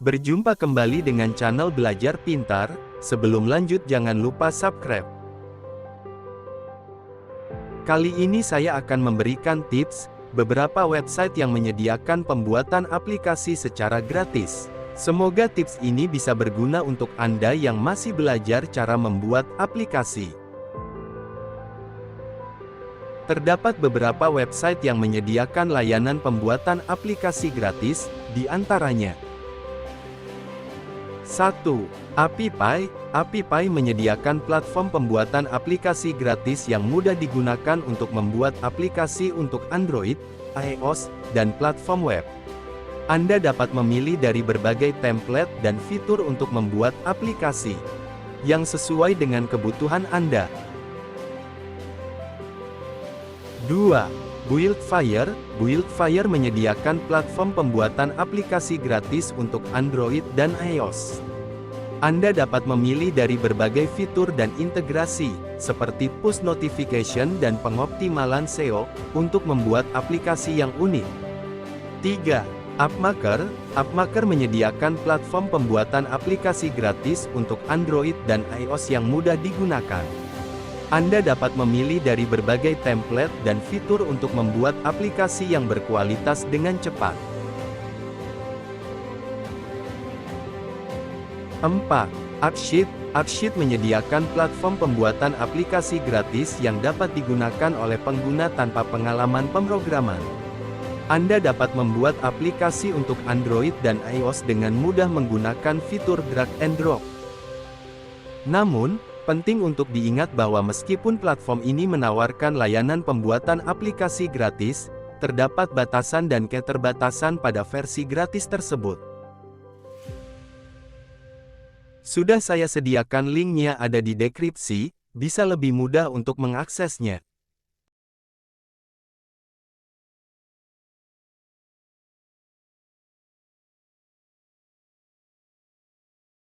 Berjumpa kembali dengan channel Belajar Pintar. Sebelum lanjut jangan lupa subscribe. Kali ini saya akan memberikan tips, beberapa website yang menyediakan pembuatan aplikasi secara gratis. Semoga tips ini bisa berguna untuk Anda yang masih belajar cara membuat aplikasi. Terdapat beberapa website yang menyediakan layanan pembuatan aplikasi gratis, di antaranya 1. AppPie. AppPie menyediakan platform pembuatan aplikasi gratis yang mudah digunakan untuk membuat aplikasi untuk Android, iOS, dan platform web. Anda dapat memilih dari berbagai template dan fitur untuk membuat aplikasi yang sesuai dengan kebutuhan Anda. 2. Buildfire. Buildfire menyediakan platform pembuatan aplikasi gratis untuk Android dan iOS. Anda dapat memilih dari berbagai fitur dan integrasi, seperti push notification dan pengoptimalan SEO, untuk membuat aplikasi yang unik. 3. AppMaker. AppMaker menyediakan platform pembuatan aplikasi gratis untuk Android dan iOS yang mudah digunakan. Anda dapat memilih dari berbagai template dan fitur untuk membuat aplikasi yang berkualitas dengan cepat. 4. AppSheet. AppSheet menyediakan platform pembuatan aplikasi gratis yang dapat digunakan oleh pengguna tanpa pengalaman pemrograman. Anda dapat membuat aplikasi untuk Android dan iOS dengan mudah menggunakan fitur drag and drop. Namun, penting untuk diingat bahwa meskipun platform ini menawarkan layanan pembuatan aplikasi gratis, terdapat batasan dan keterbatasan pada versi gratis tersebut. Sudah saya sediakan linknya ada di deskripsi, bisa lebih mudah untuk mengaksesnya.